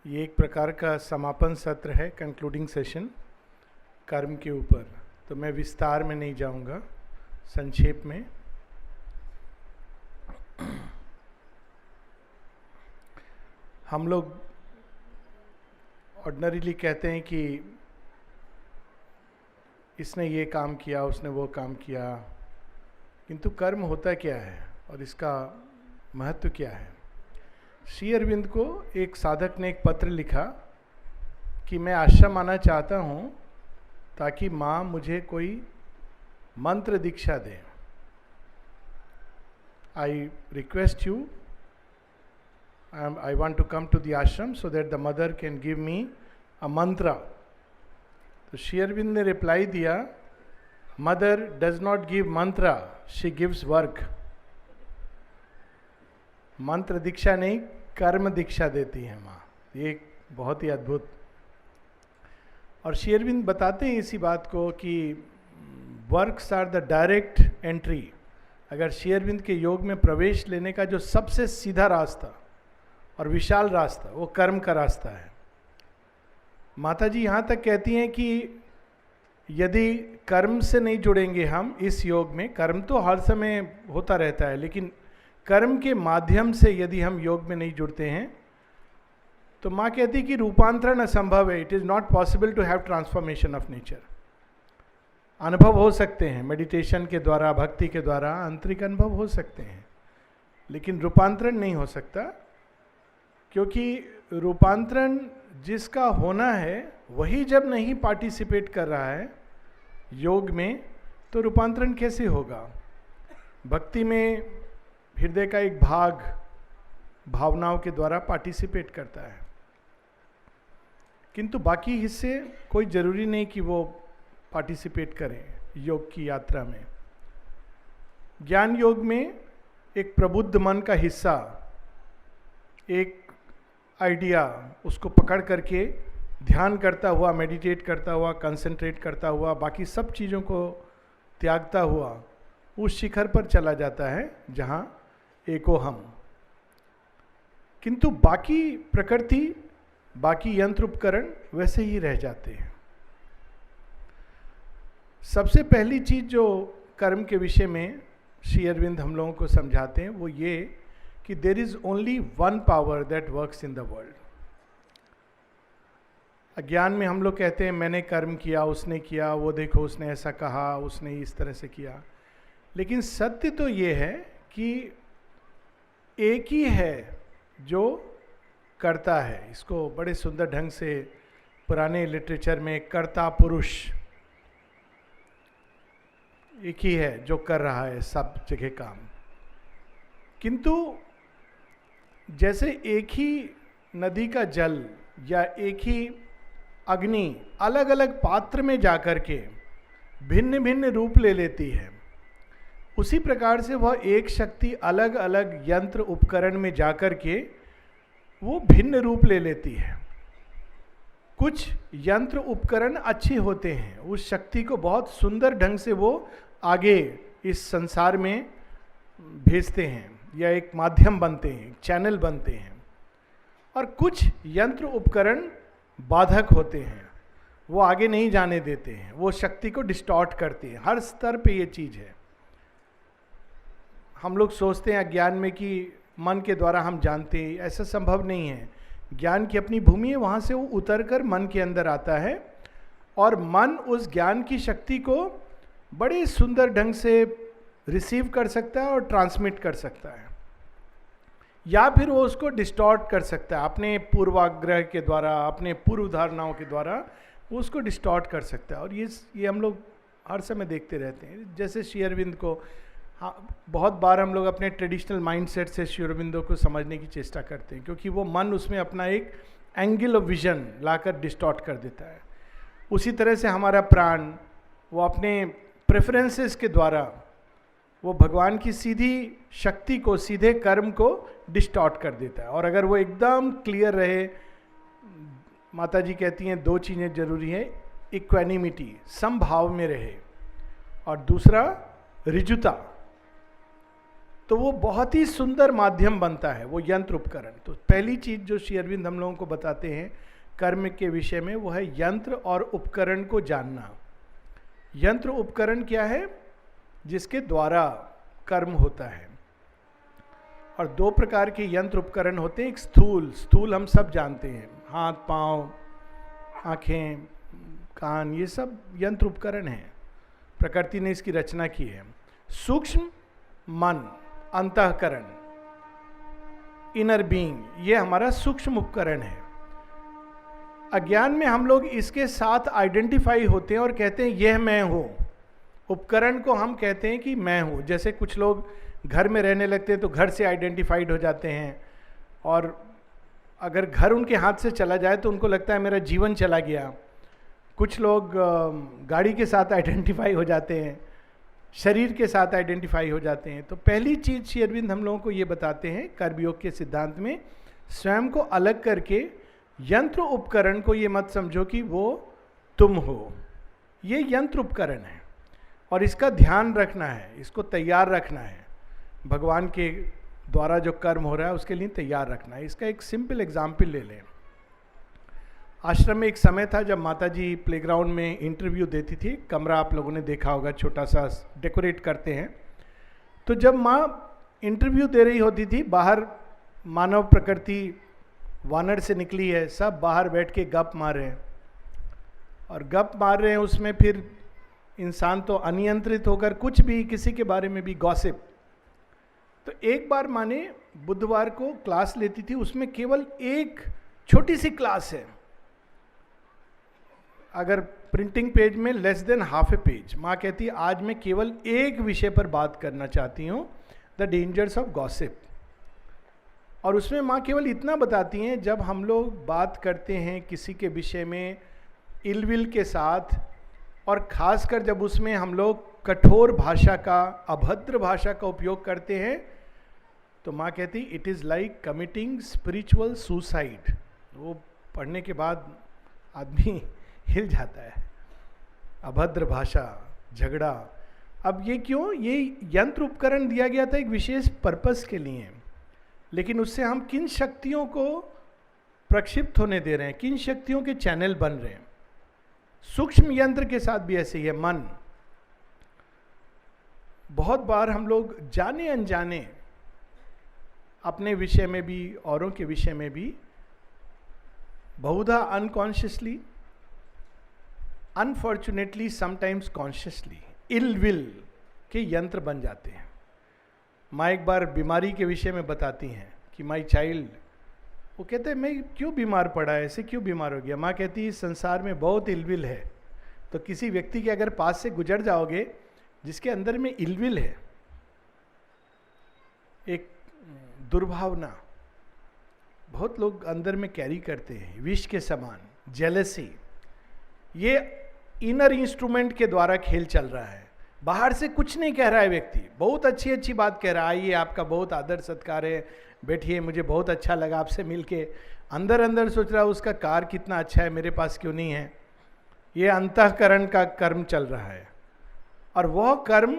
ये एक प्रकार का समापन सत्र है, कंक्लूडिंग सेशन कर्म के ऊपर। तो मैं विस्तार में नहीं जाऊंगा, संक्षेप में। हम लोग ऑर्डिनरीली कहते हैं कि इसने ये काम किया, उसने वो काम किया, किंतु कर्म होता क्या है और इसका महत्व क्या है। श्री अरविंद को एक साधक ने एक पत्र लिखा कि मैं आश्रम आना चाहता हूँ ताकि माँ मुझे कोई मंत्र दीक्षा दे। I request you, I want to come to the ashram so that the mother can give me a mantra. तो श्री अरविंद ने रिप्लाई दिया, mother does not give Mantra, she gives work. मंत्र दीक्षा नहीं, कर्म दीक्षा देती है माँ। ये बहुत ही अद्भुत। और श्री अरविंद बताते हैं इसी बात को कि works are the direct entry. अगर श्री अरविंद के योग में प्रवेश लेने का जो सबसे सीधा रास्ता और विशाल रास्ता, वो कर्म का रास्ता है। माता जी यहाँ तक कहती हैं कि यदि कर्म से नहीं जुड़ेंगे हम इस योग में, कर्म तो हर समय होता रहता है, लेकिन कर्म के माध्यम से यदि हम योग में नहीं जुड़ते हैं तो माँ कहती कि रूपांतरण असंभव है। It is not possible to have transformation of nature. अनुभव हो सकते हैं मेडिटेशन के द्वारा, भक्ति के द्वारा आंतरिक अनुभव हो सकते हैं, लेकिन रूपांतरण नहीं हो सकता, क्योंकि रूपांतरण जिसका होना है वही जब नहीं पार्टिसिपेट कर रहा है योग में, तो रूपांतरण कैसे होगा। भक्ति में हृदय का एक भाग भावनाओं के द्वारा पार्टिसिपेट करता है, किंतु बाकी हिस्से कोई जरूरी नहीं कि वो पार्टिसिपेट करें योग की यात्रा में। ज्ञान योग में एक प्रबुद्ध मन का हिस्सा, एक आइडिया, उसको पकड़ करके ध्यान करता हुआ, मेडिटेट करता हुआ, कंसंट्रेट करता हुआ, बाकी सब चीज़ों को त्यागता हुआ उस शिखर पर चला जाता है जहाँ एको हम। किंतु बाकी प्रकृति, बाकी यंत्र उपकरण वैसे ही रह जाते हैं। सबसे पहली चीज जो कर्म के विषय में श्री अरविंद हम लोगों को समझाते हैं वो ये कि there is only one power that works in the world. अज्ञान में हम लोग कहते हैं मैंने कर्म किया, उसने किया, वो देखो उसने ऐसा कहा, उसने इस तरह से किया, लेकिन सत्य तो ये है कि एक ही है जो करता है। इसको बड़े सुंदर ढंग से पुराने लिटरेचर में कर्ता पुरुष, एक ही है जो कर रहा है सब जगह काम। किंतु जैसे एक ही नदी का जल या एक ही अग्नि अलग अलग पात्र में जाकर के भिन्न भिन्न रूप ले लेती है, उसी प्रकार से वह एक शक्ति अलग अलग यंत्र उपकरण में जाकर के वो भिन्न रूप ले लेती है। कुछ यंत्र उपकरण अच्छे होते हैं, उस शक्ति को बहुत सुंदर ढंग से वो आगे इस संसार में भेजते हैं या एक माध्यम बनते हैं, चैनल बनते हैं। और कुछ यंत्र उपकरण बाधक होते हैं, वो आगे नहीं जाने देते हैं, वो शक्ति को डिस्टॉर्ट करते हैं। हर स्तर पे ये चीज है। हम लोग सोचते हैं अज्ञान में कि मन के द्वारा हम जानते हैं, ऐसा संभव नहीं है। ज्ञान की अपनी भूमि है, वहाँ से वो उतर कर मन के अंदर आता है और मन उस ज्ञान की शक्ति को बड़े सुंदर ढंग से रिसीव कर सकता है और ट्रांसमिट कर सकता है, या फिर वो उसको डिस्टॉर्ट कर सकता है अपने पूर्वाग्रह के द्वारा, अपने पूर्व धारणाओं के द्वारा वो उसको डिस्टॉर्ट कर सकता है। और ये हम लोग हर समय देखते रहते हैं। जैसे श्री अरविंद को, हाँ, बहुत बार हम लोग अपने ट्रेडिशनल माइंडसेट से श्री अरविंदो को समझने की चेष्टा करते हैं, क्योंकि वो मन उसमें अपना एक angle of vision locker distort कर देता है। उसी तरह से हमारा प्राण, वो अपने प्रेफरेंसेस के द्वारा वो भगवान की सीधी शक्ति को, सीधे कर्म को डिस्टॉर्ट कर देता है। और अगर वो एकदम क्लियर रहे, माता जी कहती हैं दो चीज़ें जरूरी हैं, इक्वेनिमिटी, समभाव में रहे, और दूसरा ऋजुता, तो वो बहुत ही सुंदर माध्यम बनता है वो यंत्र उपकरण। तो पहली चीज जो श्री अरविंद हम लोगों को बताते हैं कर्म के विषय में वो है यंत्र और उपकरण को जानना। यंत्र उपकरण क्या है? जिसके द्वारा कर्म होता है। और दो प्रकार के यंत्र उपकरण होते हैं। एक स्थूल हम सब जानते हैं, हाथ पांव आंखें कान, ये सब यंत्र उपकरण हैं, प्रकृति ने इसकी रचना की है। सूक्ष्म मन, अंतःकरण, इनर बीइंग, ये हमारा सूक्ष्म उपकरण है। अज्ञान में हम लोग इसके साथ आइडेंटिफाई होते हैं और कहते हैं यह मैं हूं। उपकरण को हम कहते हैं कि मैं हूं। जैसे कुछ लोग घर में रहने लगते हैं तो घर से आइडेंटिफाइड हो जाते हैं, और अगर घर उनके हाथ से चला जाए तो उनको लगता है मेरा जीवन चला गया। कुछ लोग गाड़ी के साथ आइडेंटिफाई हो जाते हैं, शरीर के साथ आइडेंटिफाई हो जाते हैं। तो पहली चीज श्री अरविंद हम लोगों को ये बताते हैं कर्मयोग के सिद्धांत में, स्वयं को अलग करके यंत्र उपकरण को ये मत समझो कि वो तुम हो। ये यंत्र उपकरण है और इसका ध्यान रखना है, इसको तैयार रखना है। भगवान के द्वारा जो कर्म हो रहा है उसके लिए तैयार रखना है। इसका एक सिंपल एग्जाम्पल ले लें। आश्रम में एक समय था जब माताजी प्लेग्राउंड में इंटरव्यू देती थी। कमरा आप लोगों ने देखा होगा, छोटा सा डेकोरेट करते हैं। तो जब माँ इंटरव्यू दे रही होती थी, बाहर मानव प्रकृति वानर से निकली है, सब बाहर बैठ के गप मार रहे हैं और गप मार रहे हैं। उसमें फिर इंसान तो अनियंत्रित होकर कुछ भी किसी के बारे में भी गॉसिप। तो एक बार माँ ने बुधवार को क्लास लेती थी, उसमें केवल एक छोटी सी क्लास है, अगर प्रिंटिंग पेज में लेस देन हाफ ए पेज। माँ कहती है आज मैं केवल एक विषय पर बात करना चाहती हूँ, द डेंजर्स ऑफ गॉसिप। और उसमें माँ केवल इतना बताती हैं, जब हम लोग बात करते हैं किसी के विषय में इलविल के साथ, और खासकर जब उसमें हम लोग कठोर भाषा का, अभद्र भाषा का उपयोग करते हैं, तो माँ कहती it is like committing spiritual suicide. वो पढ़ने के बाद आदमी हिल जाता है। अभद्र भाषा, झगड़ा। अब ये क्यों? ये यंत्र उपकरण दिया गया था एक विशेष पर्पस के लिए, लेकिन उससे हम किन शक्तियों को प्रक्षिप्त होने दे रहे हैं, किन शक्तियों के चैनल बन रहे हैं। सूक्ष्म यंत्र के साथ भी ऐसे ही है। मन, बहुत बार हम लोग जाने अनजाने अपने विषय में भी औरों के विषय में भी बहुधा unconsciously, unfortunately sometimes consciously ill will के यंत्र बन जाते हैं। माँ एक बार बीमारी के विषय में बताती हैं कि माई चाइल्ड, वो कहते हैं मैं क्यों बीमार पड़ा है, ऐसे क्यों बीमार हो गया। माँ कहती है संसार में बहुत इलविल है, तो किसी व्यक्ति के अगर पास से गुजर जाओगे जिसके अंदर में इलविल है, एक दुर्भावना बहुत लोग अंदर में कैरी करते हैं, विष के समान, जेलसी, ये इनर इंस्ट्रूमेंट के द्वारा खेल चल रहा है। बाहर से कुछ नहीं कह रहा है व्यक्ति, बहुत अच्छी अच्छी बात कह रहा है, आइए आपका बहुत आदर सत्कार है, बैठिए, मुझे बहुत अच्छा लगा आपसे मिलके। अंदर अंदर सोच रहा है उसका कार कितना अच्छा है, मेरे पास क्यों नहीं है। ये अंतःकरण का कर्म चल रहा है, और वह कर्म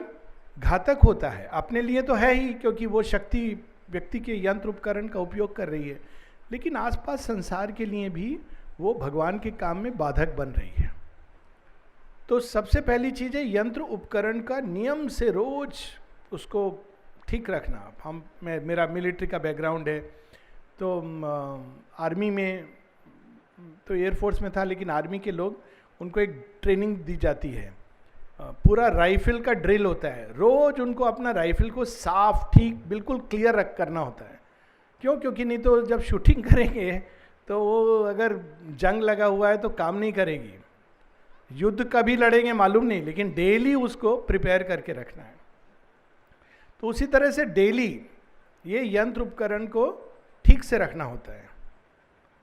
घातक होता है। अपने लिए तो है ही, क्योंकि वो शक्ति व्यक्ति के यंत्र उपकरण का उपयोग कर रही है, लेकिन आसपास संसार के लिए भी वो भगवान के काम में बाधक बन रही है। तो सबसे पहली चीज़ है यंत्र उपकरण का नियम से रोज उसको ठीक रखना। मेरा मिलिट्री का बैकग्राउंड है, तो आर्मी में तो एयरफोर्स में था, लेकिन आर्मी के लोग, उनको एक ट्रेनिंग दी जाती है, पूरा राइफल का ड्रिल होता है। रोज उनको अपना राइफल को साफ, ठीक, बिल्कुल क्लियर रख करना होता है। क्यों? क्योंकि नहीं तो जब शूटिंग करेंगे तो वो अगर जंग लगा हुआ है तो काम नहीं करेगी। युद्ध कभी लड़ेंगे मालूम नहीं, लेकिन डेली उसको प्रिपेयर करके रखना है। तो उसी तरह से डेली ये यंत्र उपकरण को ठीक से रखना होता है।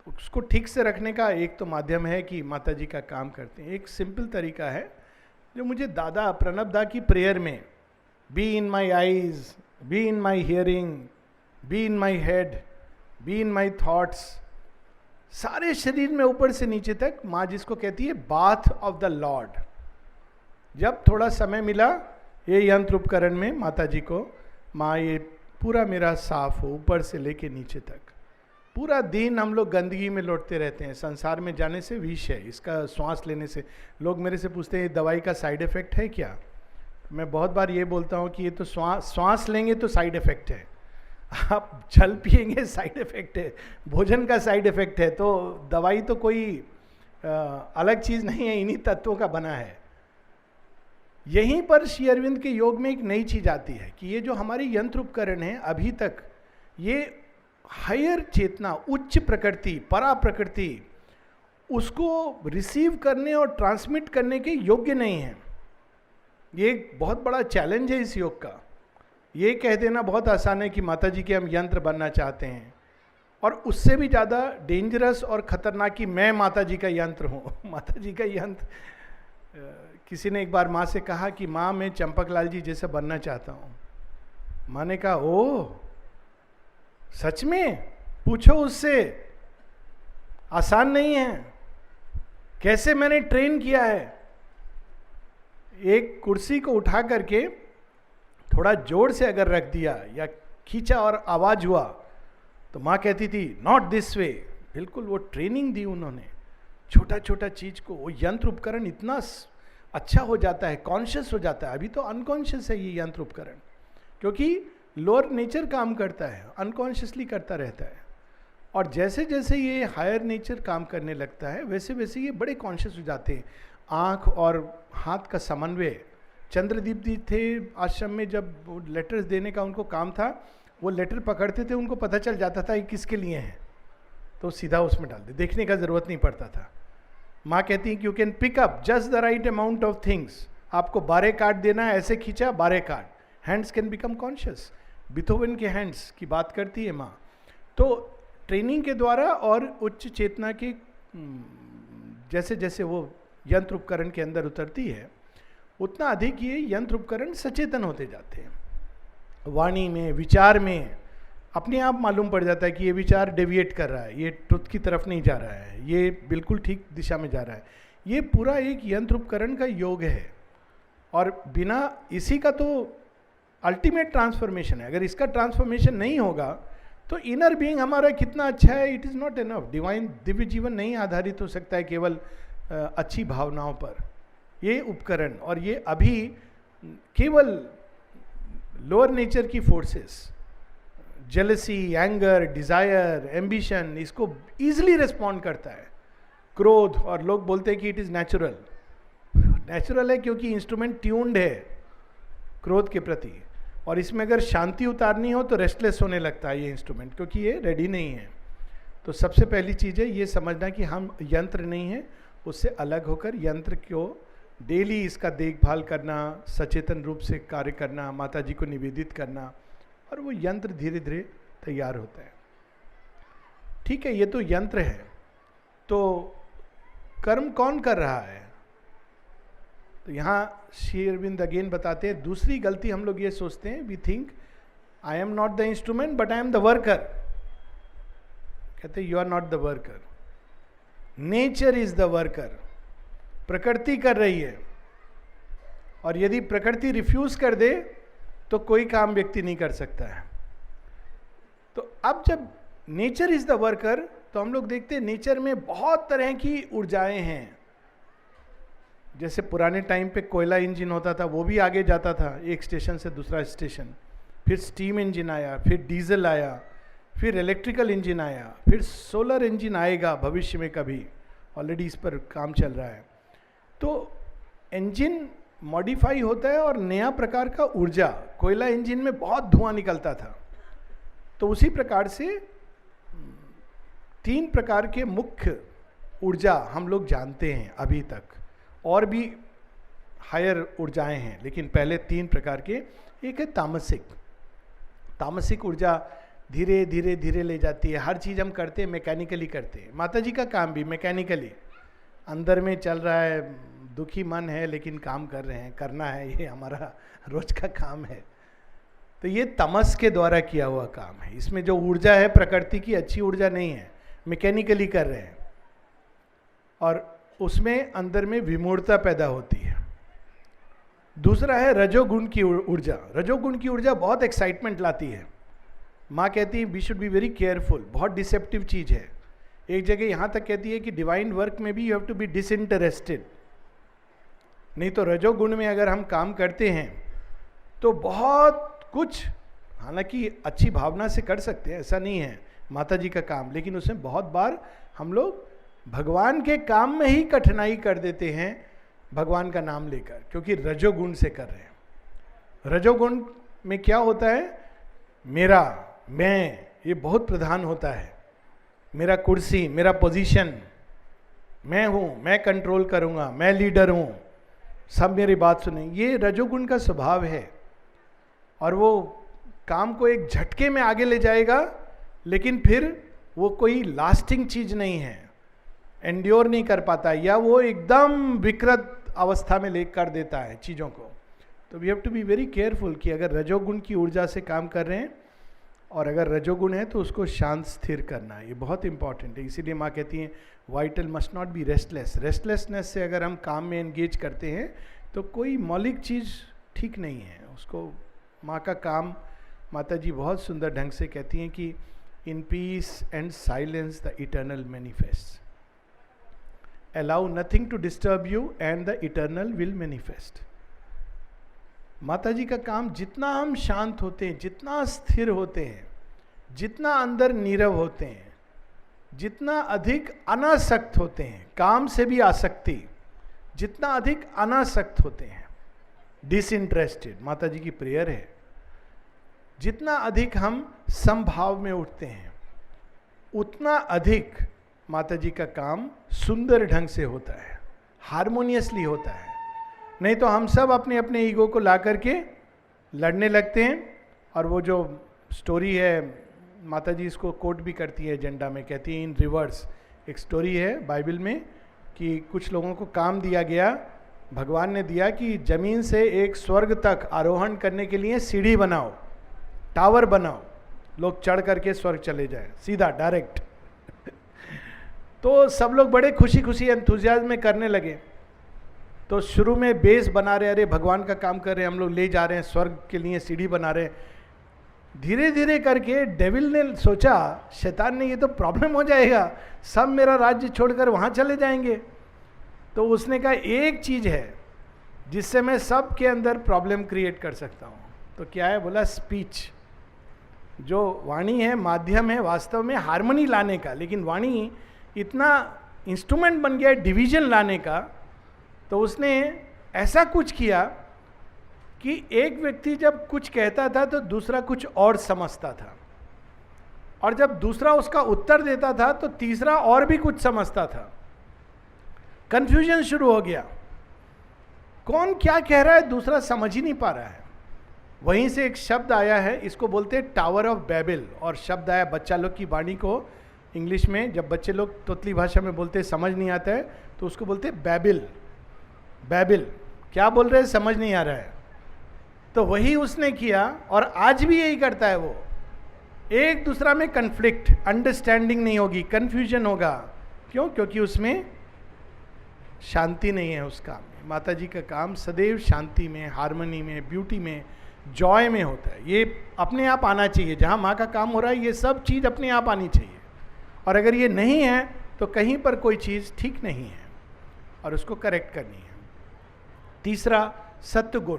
उसको ठीक से रखने का एक तो माध्यम है कि माता जी का काम करते हैं। एक सिंपल तरीका है जो मुझे दादा प्रणब दा की प्रेयर में, be in my eyes, be in my hearing, be in my head, be in my thoughts, सारे शरीर में ऊपर से नीचे तक, माँ जिसको कहती है बाथ ऑफ द लॉर्ड। जब थोड़ा समय मिला ये यंत्र उपकरण में माता जी को, माँ ये पूरा मेरा साफ हो, ऊपर से लेके नीचे तक। पूरा दिन हम लोग गंदगी में लौटते रहते हैं। संसार में जाने से विष है, इसका श्वास लेने से। लोग मेरे से पूछते हैं दवाई का साइड इफेक्ट है क्या? मैं बहुत बार ये बोलता हूँ कि ये तो श्वास लेंगे तो साइड इफेक्ट है, आप जल पिएंगे साइड इफेक्ट है, भोजन का साइड इफेक्ट है। तो दवाई तो कोई अलग चीज नहीं है, इन्हीं तत्वों का बना है। यहीं पर श्री अरविंद के योग में एक नई चीज आती है कि ये जो हमारे यंत्र उपकरण हैं अभी तक, ये हायर चेतना, उच्च प्रकृति, परा प्रकृति, उसको रिसीव करने और ट्रांसमिट करने के योग्य नहीं है। ये एक बहुत बड़ा चैलेंज है इस योग का। ये कह देना बहुत आसान है कि माता जी के हम यंत्र बनना चाहते हैं, और उससे भी ज़्यादा डेंजरस और खतरनाक कि मैं माता जी का यंत्र हूँ। माता जी का यंत्र, किसी ने एक बार माँ से कहा कि माँ मैं चंपक लाल जी जैसा बनना चाहता हूँ। माँ ने कहा ओ सच में? पूछो उससे, आसान नहीं है। कैसे मैंने ट्रेन किया है, एक कुर्सी को उठा करके थोड़ा जोर से अगर रख दिया या खींचा और आवाज हुआ तो माँ कहती थी नॉट दिस वे। बिल्कुल वो ट्रेनिंग दी उन्होंने, छोटा छोटा चीज को। वो यंत्र उपकरण इतना अच्छा हो जाता है, कॉन्शियस हो जाता है। अभी तो अनकॉन्शियस है ये यंत्र उपकरण, क्योंकि लोअर नेचर काम करता है, अनकॉन्शियसली करता रहता है। और जैसे जैसे ये हायर नेचर काम करने लगता है वैसे वैसे ये बड़े कॉन्शियस हो जाते हैं। आँख और हाथ का समन्वय। चंद्रदीप जी थे आश्रम में, जब लेटर्स देने का उनको काम था, वो लेटर पकड़ते थे, उनको पता चल जाता था ये किसके लिए है, तो सीधा उसमें डाल दे, देखने का जरूरत नहीं पड़ता था। माँ कहती है कि you can pick up just the right amount of things. आपको 12 कार्ड देना है, ऐसे खींचा 12 card, hands can become conscious. Beethoven के हैंड्स की बात करती है माँ। तो ट्रेनिंग के द्वारा और उच्च चेतना के जैसे जैसे वो यंत्र उपकरण के अंदर उतरती है, उतना अधिक ये यंत्र उपकरण सचेतन होते जाते हैं। वाणी में, विचार में अपने आप मालूम पड़ जाता है कि ये विचार डेविएट कर रहा है, ये ट्रुथ की तरफ नहीं जा रहा है, ये बिल्कुल ठीक दिशा में जा रहा है। ये पूरा एक यंत्र उपकरण का योग है, और बिना इसी का तो अल्टीमेट ट्रांसफॉर्मेशन है। अगर इसका ट्रांसफॉर्मेशन नहीं होगा तो इनर बीइंग हमारा कितना अच्छा है, it is not enough. Divine Divya जीवन नहीं आधारित हो सकता है केवल अच्छी भावनाओं पर। ये उपकरण और ये अभी केवल लोअर नेचर की forces, jealousy, anger, desire, ambition, इसको इजीली रिस्पॉन्ड करता है। क्रोध, और लोग बोलते हैं कि इट इज नेचुरल। नेचुरल है क्योंकि इंस्ट्रूमेंट ट्यून्ड है क्रोध के प्रति, और इसमें अगर शांति उतारनी हो तो रेस्टलेस होने लगता है ये इंस्ट्रूमेंट, क्योंकि ये रेडी नहीं है। तो सबसे पहली चीज़ है ये समझना कि हम यंत्र नहीं है, उससे अलग होकर यंत्र को डेली इसका देखभाल करना, सचेतन रूप से कार्य करना, माता जी को निवेदित करना, और वो यंत्र धीरे धीरे तैयार होता है। ठीक है, ये तो यंत्र है। तो कर्म कौन कर रहा है? तो यहाँ श्री अरविंद अगेन बताते हैं, दूसरी गलती हम लोग ये सोचते हैं, we think I am not the instrument but I am the worker. कहते you are not the worker, nature is the worker. प्रकृति कर रही है, और यदि प्रकृति रिफ्यूज कर दे तो कोई काम व्यक्ति नहीं कर सकता है। तो अब जब नेचर इज द वर्कर, तो हम लोग देखते हैं नेचर में बहुत तरह की ऊर्जाएं हैं। जैसे पुराने टाइम पे कोयला इंजन होता था, वो भी आगे जाता था एक स्टेशन से दूसरा स्टेशन, फिर स्टीम इंजन आया, फिर डीजल आया, फिर इलेक्ट्रिकल इंजन आया, फिर सोलर इंजन आएगा भविष्य में कभी, ऑलरेडी इस पर काम चल रहा है। तो इंजन मॉडिफाई होता है और नया प्रकार का ऊर्जा, कोयला इंजन में बहुत धुआं निकलता था, तो उसी प्रकार से 3 प्रकार के मुख्य ऊर्जा हम लोग जानते हैं अभी तक। और भी हायर ऊर्जाएं हैं, लेकिन पहले 3 प्रकार के। एक है तामसिक। तामसिक ऊर्जा धीरे धीरे धीरे ले जाती है। हर चीज़ हम करते हैं मैकेनिकली करते हैं। माता जी का काम भी मैकेनिकली, अंदर में चल रहा है, दुखी मन है लेकिन काम कर रहे हैं, करना है, ये हमारा रोज का काम है। तो ये तमस के द्वारा किया हुआ काम है। इसमें जो ऊर्जा है प्रकृति की अच्छी ऊर्जा नहीं है, मैकेनिकली कर रहे हैं, और उसमें अंदर में विमूढ़ता पैदा होती है। दूसरा है रजोगुण की ऊर्जा। रजोगुण की ऊर्जा बहुत एक्साइटमेंट लाती है, माँ कहती है we should be very careful, बहुत डिसेप्टिव चीज है। एक जगह यहाँ तक कहती है कि डिवाइन वर्क में भी you have to be disinterested. नहीं तो रजोगुण में अगर हम काम करते हैं तो बहुत कुछ, हालांकि अच्छी भावना से कर सकते हैं, ऐसा नहीं है माता जी का काम, लेकिन उसमें बहुत बार हम लोग भगवान के काम में ही कठिनाई कर देते हैं भगवान का नाम लेकर, क्योंकि रजोगुण से कर रहे हैं। रजोगुण में क्या होता है, मेरा, मैं, ये बहुत प्रधान होता है। मेरा कुर्सी, मेरा पोजीशन, मैं हूं, मैं कंट्रोल करूंगा, मैं लीडर हूं, सब मेरी बात सुनें, ये रजोगुण का स्वभाव है। और वो काम को एक झटके में आगे ले जाएगा, लेकिन फिर वो कोई लास्टिंग चीज नहीं है, एंड्योर नहीं कर पाता, या वो एकदम विकृत अवस्था में लेकर देता है चीज़ों को। तो we have to be very careful कि अगर रजोगुण की ऊर्जा से काम कर रहे हैं, और अगर रजोगुण है तो उसको शांत स्थिर करना है, ये बहुत इंपॉर्टेंट है। इसीलिए माँ कहती हैं vital must not be restless. Restlessness से अगर हम काम में एंगेज करते हैं तो कोई मौलिक चीज़ ठीक नहीं है उसको। माँ का काम, माता जी बहुत सुंदर ढंग से कहती हैं कि in peace and silence the eternal manifest, allow nothing to disturb you and the eternal will manifest. माता जी का काम, जितना हम शांत होते हैं, जितना स्थिर होते हैं, जितना अंदर नीरव होते हैं, जितना अधिक अनासक्त होते हैं, काम से भी आसक्ति, जितना अधिक अनासक्त होते हैं, डिसइंटरेस्टेड, माता जी की प्रेयर है, जितना अधिक हम समभाव में उठते हैं, उतना अधिक माता जी का काम सुंदर ढंग से होता है, हार्मोनियसली होता है। नहीं तो हम सब अपने अपने ईगो को ला करके लड़ने लगते हैं। और वो जो स्टोरी है, माता जी इसको कोट भी करती है एजेंडा में, कहती है इन रिवर्स। एक स्टोरी है बाइबल में कि कुछ लोगों को काम दिया गया, भगवान ने दिया कि जमीन से एक स्वर्ग तक आरोहण करने के लिए सीढ़ी बनाओ, टावर बनाओ, लोग चढ़ करके स्वर्ग चले जाए सीधा डायरेक्ट। तो सब लोग बड़े खुशी खुशी एंथुजियाज्म में करने लगे। तो शुरू में बेस बना रहे, अरे भगवान का काम कर रहे हैं हम लोग, ले जा रहे हैं स्वर्ग के लिए सीढ़ी बना रहे हैं। धीरे धीरे करके डेविल ने सोचा, शैतान ने, ये तो प्रॉब्लम हो जाएगा, सब मेरा राज्य छोड़कर वहाँ चले जाएंगे। तो उसने कहा एक चीज़ है जिससे मैं सब के अंदर प्रॉब्लम क्रिएट कर सकता हूँ। तो क्या है, बोला स्पीच। जो वाणी है माध्यम है वास्तव में हार्मनी लाने का, लेकिन वाणी इतना इंस्ट्रूमेंट बन गया है डिवीजन लाने का। तो उसने ऐसा कुछ किया कि एक व्यक्ति जब कुछ कहता था तो दूसरा कुछ और समझता था, और जब दूसरा उसका उत्तर देता था तो तीसरा और भी कुछ समझता था। कंफ्यूजन शुरू हो गया, कौन क्या कह रहा है दूसरा समझ ही नहीं पा रहा है। वहीं से एक शब्द आया है, इसको बोलते हैं टावर ऑफ बैबिल। और शब्द आया बच्चा लोग की वाणी को इंग्लिश में, जब बच्चे लोग तोतली भाषा में बोलते हैं समझ नहीं आता है तो उसको बोलते हैं बैबिल। बैबिल क्या बोल रहे हैं समझ नहीं आ रहा है। तो वही उसने किया, और आज भी यही करता है वो। एक दूसरा में कन्फ्लिक्ट, अंडरस्टैंडिंग नहीं होगी, कन्फ्यूजन होगा। क्यों? क्योंकि उसमें शांति नहीं है उस काम में। माता जी का काम सदैव शांति में, हार्मनी में, ब्यूटी में, जॉय में होता है। ये अपने आप आना चाहिए। जहाँ माँ का काम हो रहा है ये सब चीज़ अपने आप आनी चाहिए, और अगर ये नहीं है तो कहीं पर कोई चीज़ ठीक नहीं है और उसको करेक्ट करनी है। तीसरा, सत्य गुण।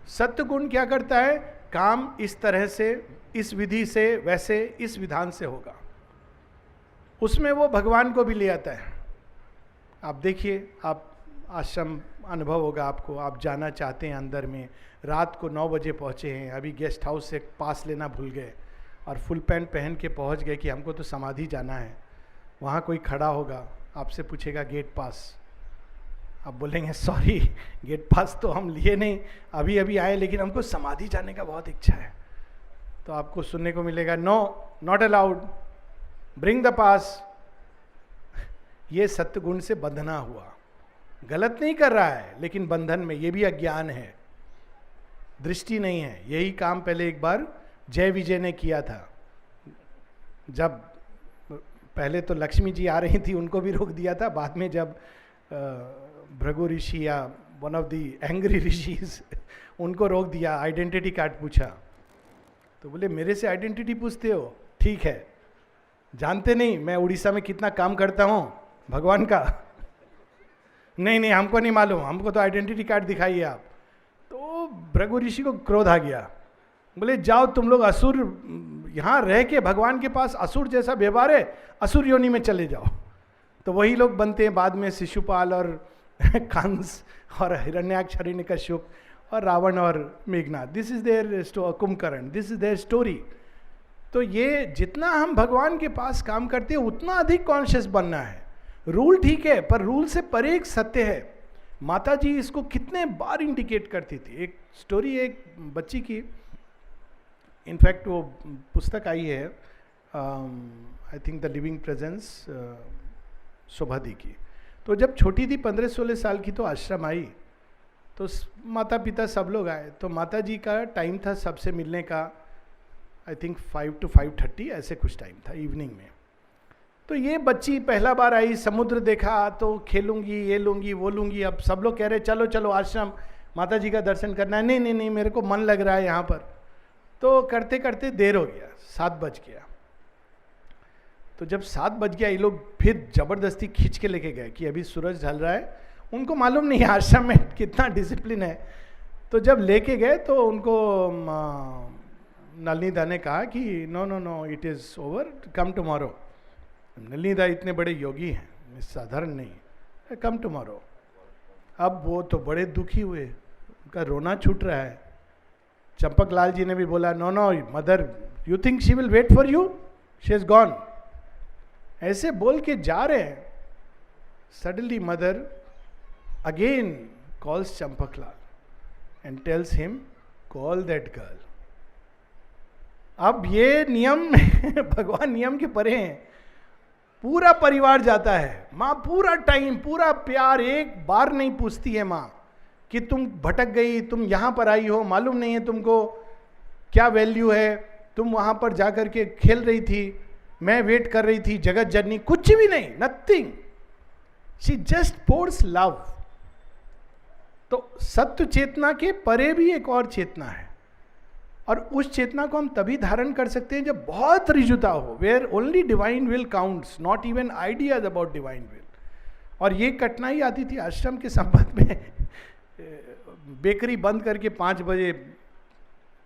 सत्य गुण क्या करता है, काम इस तरह से, इस विधि से, वैसे इस विधान से होगा, उसमें वो भगवान को भी ले आता है। आप देखिए, आप आश्रम अनुभव होगा आपको, आप जाना चाहते हैं अंदर में, रात को 9 बजे पहुँचे हैं, अभी गेस्ट हाउस से पास लेना भूल गए और फुल पैंट पहन के पहुँच गए कि हमको तो समाधि जाना है। वहाँ कोई खड़ा होगा, आपसे पूछेगा गेट पास, आप बोलेंगे सॉरी गेट पास तो हम लिए नहीं, अभी अभी आए, लेकिन हमको समाधि जाने का बहुत इच्छा है। तो आपको सुनने को मिलेगा no, not allowed, bring the pass. ये सत्य गुण से बंधना हुआ, गलत नहीं कर रहा है लेकिन बंधन में, ये भी अज्ञान है, दृष्टि नहीं है। यही काम पहले एक बार जय विजय ने किया था। जब पहले तो लक्ष्मी जी आ रही थी उनको भी रोक दिया था, बाद में जब भृगु ऋषि या one of the angry rishis उनको रोक दिया, आइडेंटिटी कार्ड पूछा। तो बोले मेरे से आइडेंटिटी पूछते हो, ठीक है, जानते नहीं मैं उड़ीसा में कितना काम करता हूं भगवान का? नहीं नहीं हमको नहीं मालूम, हमको तो आइडेंटिटी कार्ड दिखाइए आप। तो भृगु ऋषि को क्रोध आ गया, बोले जाओ तुम लोग असुर, यहां रह के भगवान के पास असुर जैसा व्यवहार है, असुर योनि में चले जाओ। तो वही लोग बनते हैं बाद में शिशुपाल और कंस और हिरण्याक्ष, हिरण्यकश्यप और रावण और Meghnath. This is there Kumbhkaran, this is their story. तो ये जितना हम भगवान के पास काम करते हैं उतना अधिक कॉन्शियस बनना है। रूल ठीक है, पर रूल से परे एक सत्य है। माता जी इसको कितने बार इंडिकेट करती थी। एक स्टोरी एक बच्ची की, इनफैक्ट वो पुस्तक आई है, I think the living presence, शोभादी की। तो जब छोटी थी 15-16 साल की, तो आश्रम आई, तो माता पिता सब लोग आए। तो माता जी का टाइम था सबसे मिलने का, आई थिंक 5 to 5:30 ऐसे कुछ टाइम था इवनिंग में। तो ये बच्ची पहला बार आई, समुद्र देखा, तो खेलूंगी, ये लूंगी, वो लूंगी। अब सब लोग कह रहे चलो चलो आश्रम, माता जी का दर्शन करना है। नहीं नहीं नहीं, मेरे को मन लग रहा है यहाँ पर। तो करते करते देर हो गया, 7 बज गया। तो जब 7 बज गया, ये लोग फिर जबरदस्ती खींच के लेके गए कि अभी सूरज ढल रहा है। उनको मालूम नहीं आश्रम में कितना डिसिप्लिन है। तो जब लेके गए तो उनको नलिनी ने कहा कि no no no, it is over, come tomorrow. Nalini इतने बड़े योगी हैं, साधारण नहीं, कम टुमारो। अब वो तो बड़े दुखी हुए, उनका रोना छूट रहा है। चंपक लाल जी ने भी बोला no no mother, you think she will wait for you, she is gone. ऐसे बोल के जा रहे हैं, suddenly mother again calls Champak Lal and tells him call that girl. अब ये नियम भगवान नियम के परे हैं। पूरा परिवार जाता है, माँ पूरा टाइम, पूरा प्यार, एक बार नहीं पूछती है माँ कि तुम भटक गई, तुम यहां पर आई हो, मालूम नहीं है तुमको क्या वैल्यू है, तुम वहां पर जाकर के खेल रही थी, मैं वेट कर रही थी, जगत जननी, कुछ भी नहीं, nothing. She just pores love. तो सत्य चेतना के परे भी एक और चेतना है, और उस चेतना को हम तभी धारण कर सकते हैं जब बहुत रिजुता हो, where only divine will counts, not even ideas about divine will. और ये कठिनाई आती थी आश्रम के संबंध में। बेकरी बंद करके 5 बजे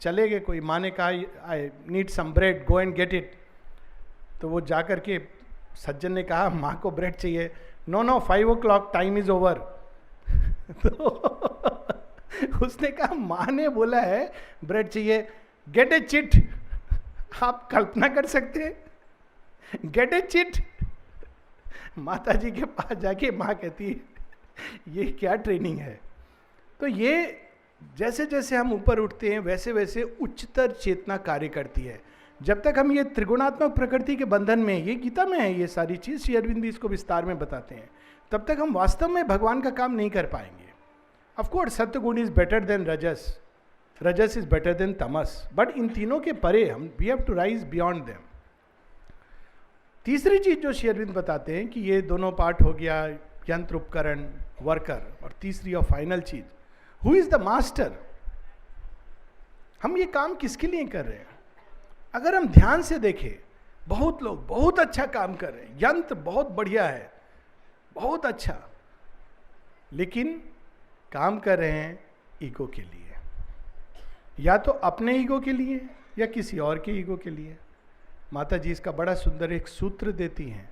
चले गए, कोई माँ ने कहा I need some bread, go and get it. तो वो जा कर के सज्जन ने कहा माँ को ब्रेड चाहिए, no no 5 o'clock time is over. तो उसने कहा माँ ने बोला है ब्रेड चाहिए, गेट ए चिट। आप कल्पना कर सकते हैं, गेट ए चिट। माता जी के पास जाके माँ कहती है ये क्या ट्रेनिंग है। तो ये जैसे जैसे हम ऊपर उठते हैं वैसे वैसे उच्चतर चेतना कार्य करती है। जब तक हम ये त्रिगुणात्मक प्रकृति के बंधन में, ये गीता में है ये सारी चीज, श्री अरविंद भी इसको विस्तार में बताते हैं, तब तक हम वास्तव में भगवान का काम नहीं कर पाएंगे। ऑफ कोर्स सत्य गुण is better than rajas, rajas is better than tamas, but in तीनों के परे हम we have to rise beyond them. तीसरी चीज जो श्री अरविंद बताते हैं कि ये दोनों पार्ट हो गया, यंत्र, उपकरण, वर्कर, और तीसरी और फाइनल चीज, हु इज द मास्टर। हम ये काम किसके लिए कर रहे हैं? अगर हम ध्यान से देखें, बहुत लोग बहुत अच्छा काम कर रहे हैं, यंत्र बहुत बढ़िया है, बहुत अच्छा, लेकिन काम कर रहे हैं ईगो के लिए, या तो अपने ईगो के लिए या किसी और के ईगो के लिए। माता जी इसका बड़ा सुंदर एक सूत्र देती हैं,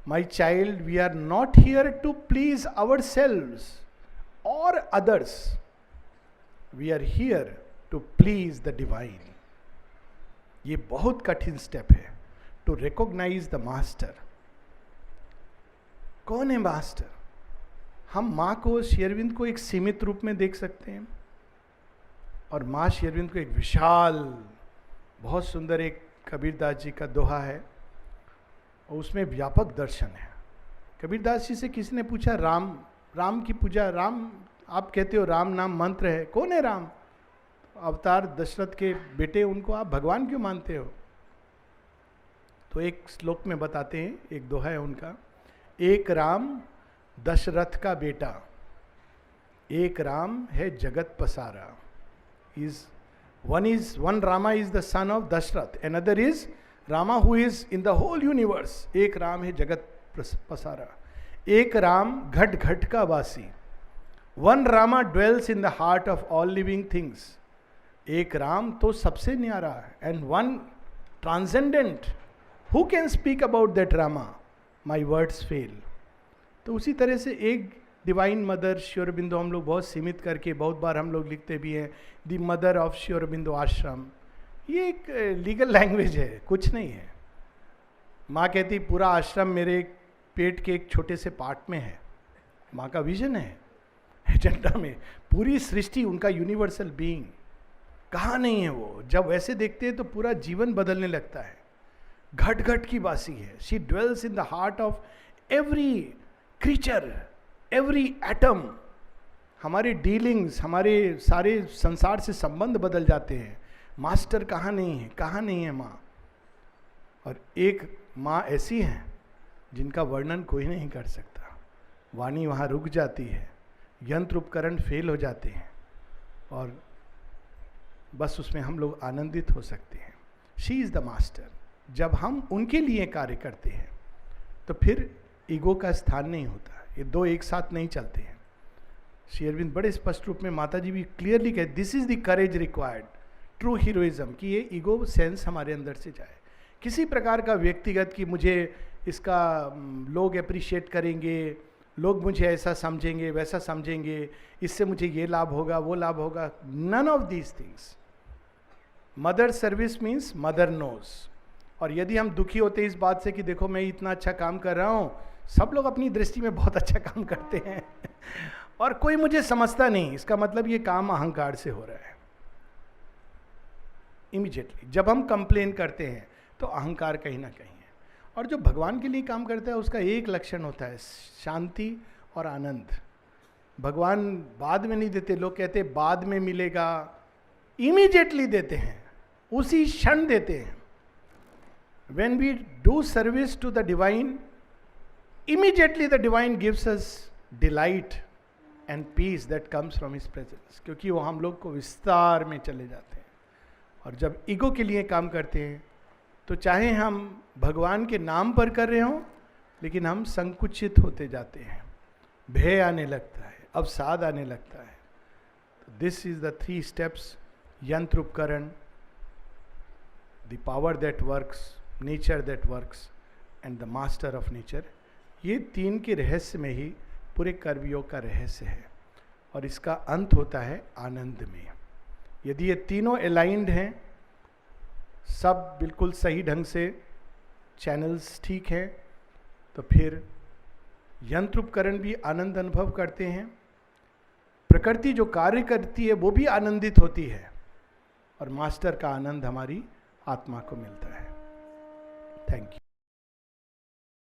my child, we are not here to please ourselves और others, we are here to please the divine. ये बहुत कठिन स्टेप है, टू रिकॉग्नाइज द मास्टर। कौन है मास्टर? हम माँ को, श्री अरविंद को एक सीमित रूप में देख सकते हैं, और माँ श्री अरविंद को एक विशाल, बहुत सुंदर, एक कबीरदास जी का दोहा है और उसमें व्यापक दर्शन है। कबीरदास जी से किसी ने पूछा, राम की पूजा, राम आप कहते हो राम नाम मंत्र है, कौन है राम? अवतार दशरथ के बेटे, उनको आप भगवान क्यों मानते हो? तो एक श्लोक में बताते हैं, एक दोहा है उनका, एक राम दशरथ का बेटा, एक राम है जगत पसारा, is One Rama is the son of Dashrath, another is Rama who is in the whole universe. एक राम है जगत पसारा, एक राम घट घट का वासी. One Rama dwells in the heart of all living things. एक राम तो सबसे न्यारा है. And one transcendent. Who can speak about that Rama? My words fail. तो उसी तरह से एक डिवाइन मदर श्री अरबिंदो हम लोग बहुत सीमित करके बहुत बार हम लोग लिखते भी हैं the mother of Shri Aurobindo आश्रम. ये एक लीगल लैंग्वेज है, कुछ नहीं है. माँ कहती पूरा आश्रम मेरे पेट के एक छोटे से पार्ट में है. माँ का विजन है एजेंडा में, पूरी सृष्टि उनका यूनिवर्सल बीइंग. कहाँ नहीं है वो. जब वैसे देखते हैं तो पूरा जीवन बदलने लगता है. घट घट की वासी है. She dwells in the heart of every creature, every atom. हमारे डीलिंग्स, हमारे सारे संसार से संबंध बदल जाते हैं. मास्टर कहाँ नहीं है, कहाँ नहीं है माँ. और एक माँ ऐसी है जिनका वर्णन कोई नहीं कर सकता. वाणी वहाँ रुक जाती है, यंत्र उपकरण फेल हो जाते हैं और बस उसमें हम लोग आनंदित हो सकते हैं. She is the master. जब हम उनके लिए कार्य करते हैं तो फिर ईगो का स्थान नहीं होता. ये दो एक साथ नहीं चलते हैं. श्री अरविंद बड़े स्पष्ट रूप में, माता जी भी क्लियरली कहते, this is the courage required, true heroism, कि ये ईगो सेंस हमारे अंदर से जाए. किसी प्रकार का व्यक्तिगत कि मुझे इसका लोग अप्रिशिएट करेंगे, लोग मुझे ऐसा समझेंगे, वैसा समझेंगे, इससे मुझे ये लाभ होगा, वो लाभ होगा. None of these things. Mother service means mother knows. और यदि हम दुखी होते इस बात से कि देखो मैं इतना अच्छा काम कर रहा हूँ, सब लोग अपनी दृष्टि में बहुत अच्छा काम करते हैं और कोई मुझे समझता नहीं, इसका मतलब ये काम अहंकार से हो रहा है. इमीडिएटली जब हम कंप्लेन करते हैं तो अहंकार कहीं ना कहीं है. और जो भगवान के लिए काम करता है उसका एक लक्षण होता है, शांति और आनंद. भगवान बाद में नहीं देते. लोग कहते बाद में मिलेगा, इमीडिएटली देते हैं, उसी क्षण देते हैं. When we do service to the divine, immediately the divine gives us delight and peace that comes from his presence. क्योंकि वो हम लोग को विस्तार में चले जाते हैं. और जब ईगो के लिए काम करते हैं तो चाहे हम भगवान के नाम पर कर रहे हों, लेकिन हम संकुचित होते जाते हैं, भय आने लगता है, अवसाद आने लगता है. This is the 3 steps. यंत्र उपकरण, the power that works, nature that works and the master of nature. ये 3 के रहस्य में ही पूरे कर्मयोग का रहस्य है. और इसका अंत होता है आनंद में. यदि ये तीनों अलाइंड हैं, सब बिल्कुल सही ढंग से चैनल्स ठीक हैं, तो फिर यंत्र उपकरण भी आनंद अनुभव करते हैं, प्रकृति जो कार्य करती है वो भी आनंदित होती है, और मास्टर का आनंद हमारी आत्मा को मिलता है. Thank you.